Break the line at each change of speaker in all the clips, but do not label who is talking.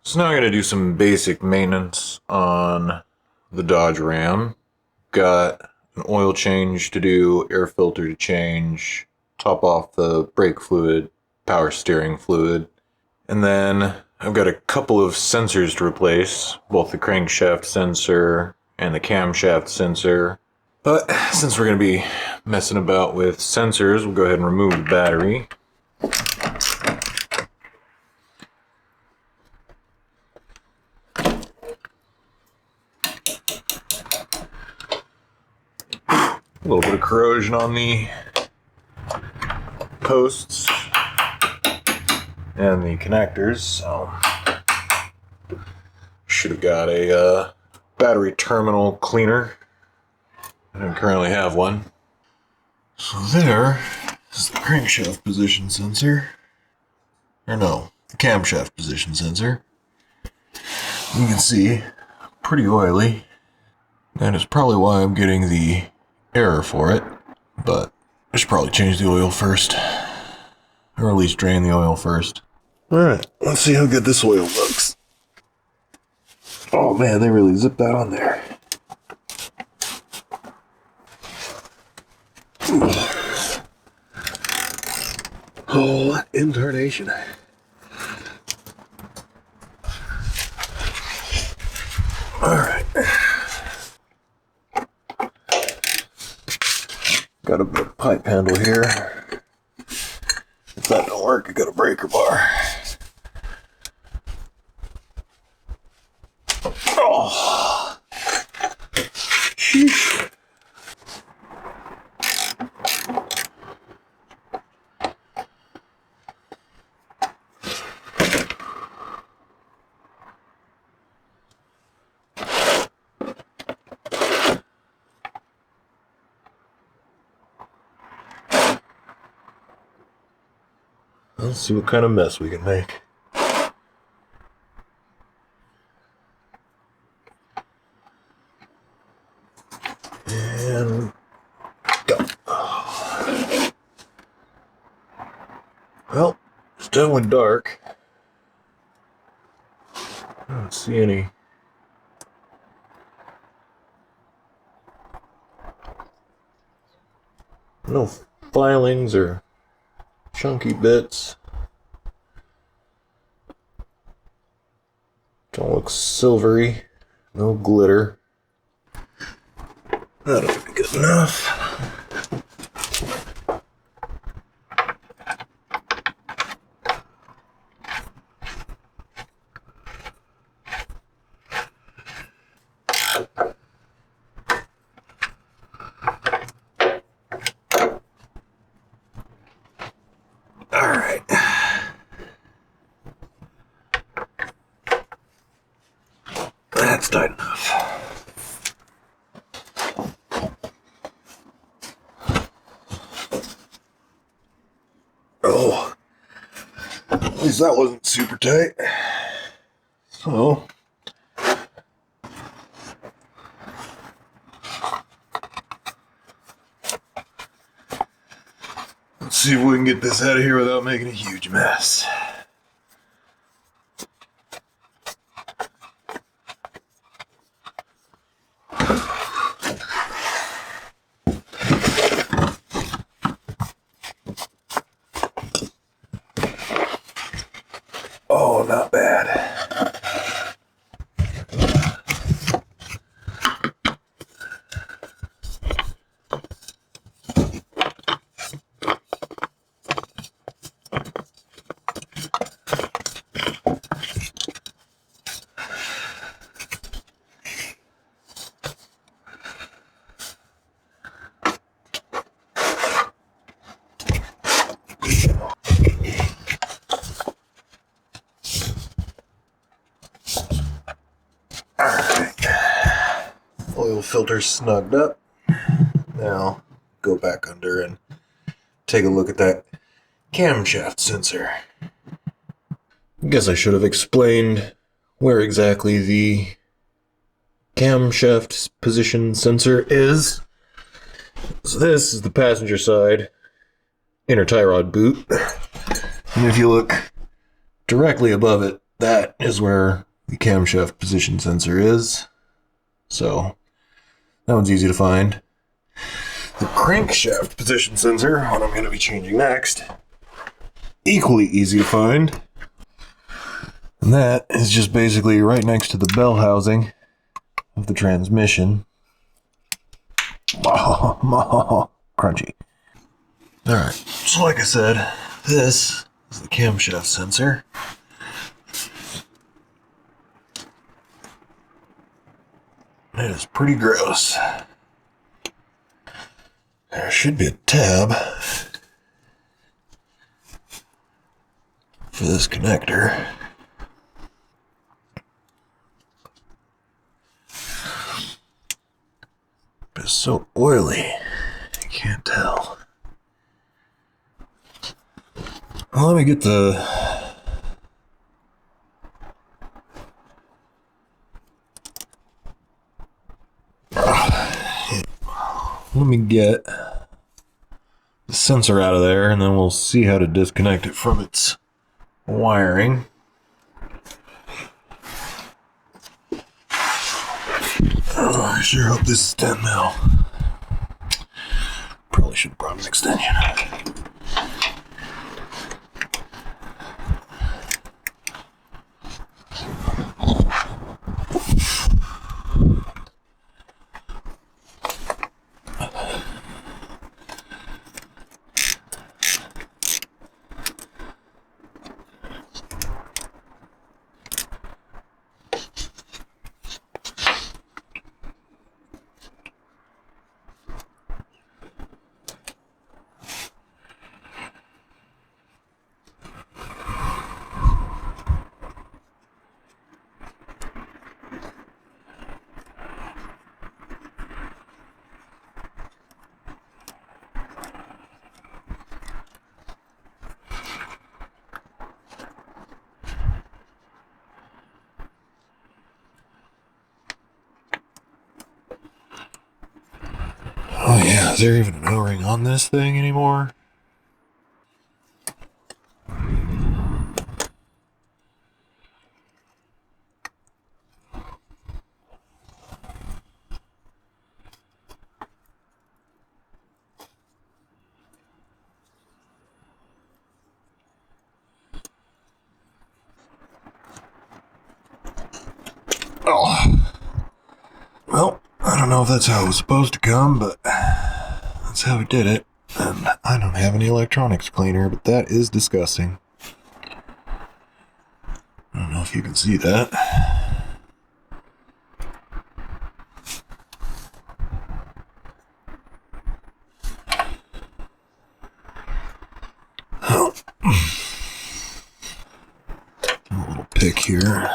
So now I'm going to do some basic maintenance on the Dodge Ram. Got an oil change to do, air filter to change, top off the brake fluid, power steering fluid. And then I've got a couple of sensors to replace, both the crankshaft sensor and the camshaft sensor. But since we're going to be messing about with sensors, we'll go ahead and remove the battery. A little bit of corrosion on the posts and the connectors, so should have got a battery terminal cleaner. I don't currently have one. So there is the crankshaft position sensor. Or no, the camshaft position sensor. You can see, pretty oily. That is probably why I'm getting the error for it, but I should probably change the oil first. Or at least drain the oil first. Alright, let's see how good this oil looks. Oh man, they really zipped that on there. Oh, what incarnation. Alright. Got a bit of pipe handle here. If that don't work, I got a breaker bar. Oh. Sheesh. Let's see what kind of mess we can make. And go. Well, it's definitely dark. I don't see any. No filings or chunky bits. Don't look silvery. No glitter. That'll be good enough. Alright. That's tight enough. Oh, at least that wasn't super tight. So, let's see if we can get this out of here without making a huge mess. Oh, not bad. Oil filter snugged up. Now go back under and take a look at that camshaft sensor. I guess I should have explained where exactly the camshaft position sensor is. So this is the passenger side inner tie rod boot. And if you look directly above it, that is where the camshaft position sensor is. So that one's easy to find. The crankshaft position sensor, what I'm going to be changing next, equally easy to find. And that is just basically right next to the bell housing of the transmission. Crunchy. Alright, so like I said, this is the camshaft sensor. It is pretty gross. There should be a tab for this connector. But it's so oily, I can't tell. Well, let me get the sensor out of there, and then we'll see how to disconnect it from its wiring. Oh, I sure hope this is 10 mil. Probably should have brought an extension. Oh yeah, is there even an O-ring on this thing anymore? Oh. Well, I don't know if that's how it was supposed to come, but that's how we did it. And I don't have any electronics cleaner, but that is disgusting. I don't know if you can see that. Oh. A little pick here.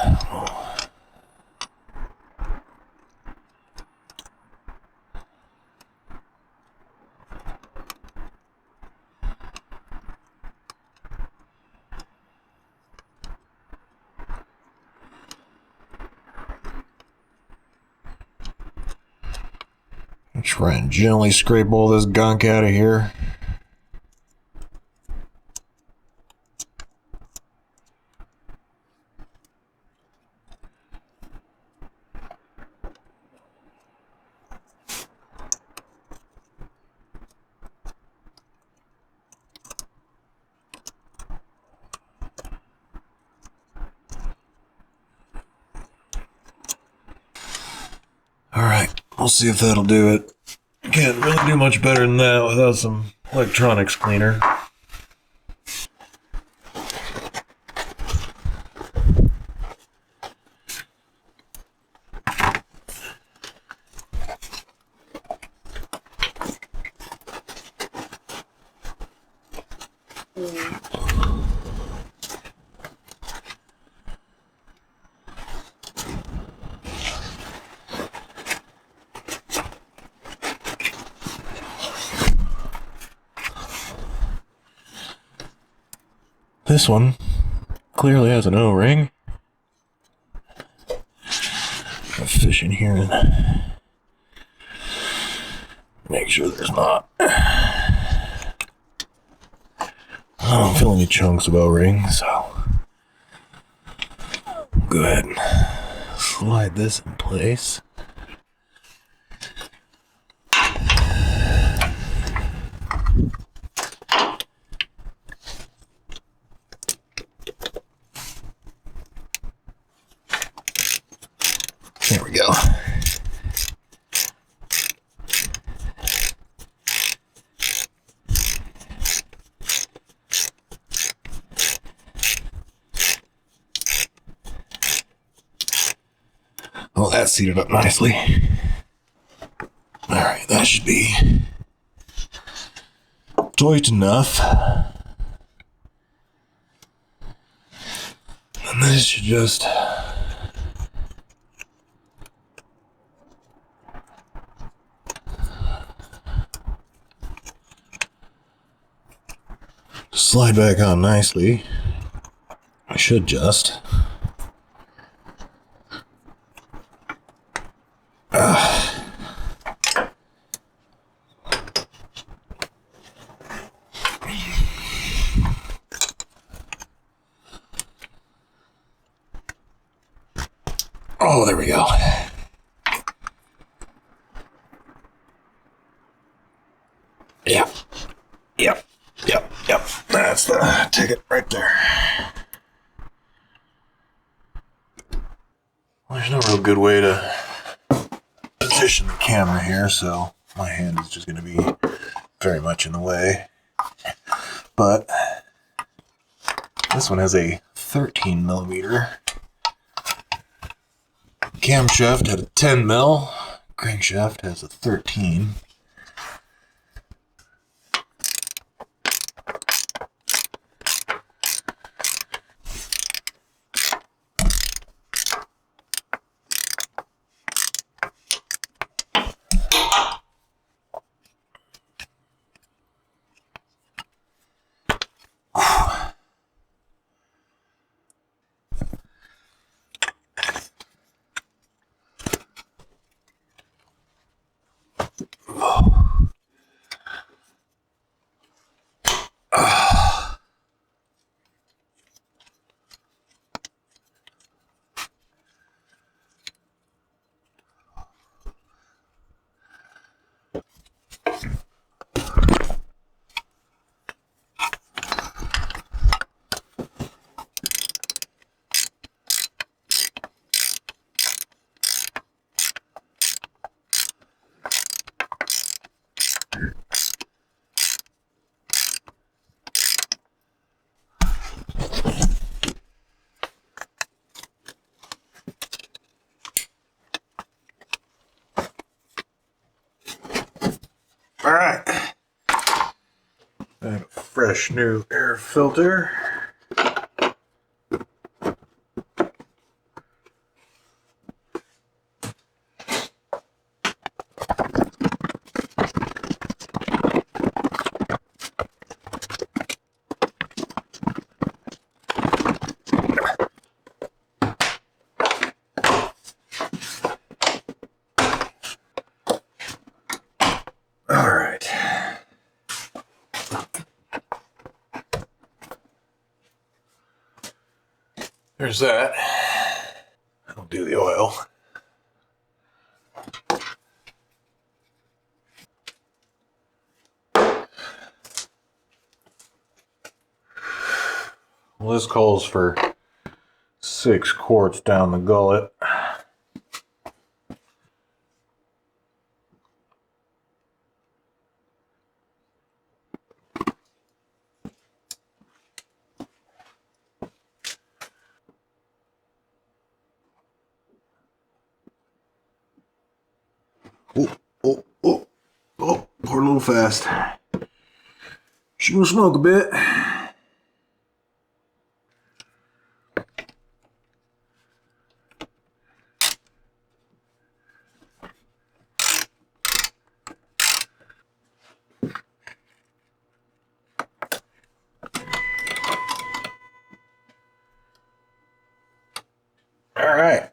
Try and gently scrape all this gunk out of here. Alright, we'll see if that'll do it. Can't really do much better than that without some electronics cleaner. This one clearly has an O-ring. I'll fish in here and make sure there's not. I don't feel any chunks of O-ring, so go ahead and slide this in place. There we go. Well, that's seated up nicely. Alright, that should be tight enough. And this should just slide back on nicely. I should just. Oh, there we go. Yep. That's the ticket right there. Well, there's no real good way to position the camera here, so my hand is just going to be very much in the way. But this one has a 13 millimeter. Camshaft had a 10 mil. Crankshaft has a 13. Alright. I have a fresh new air filter. Alright. There's that. That'll do the oil. Well, this calls for 6 quarts down the gullet. Oh, pour a little fast. She will smoke a bit. All right.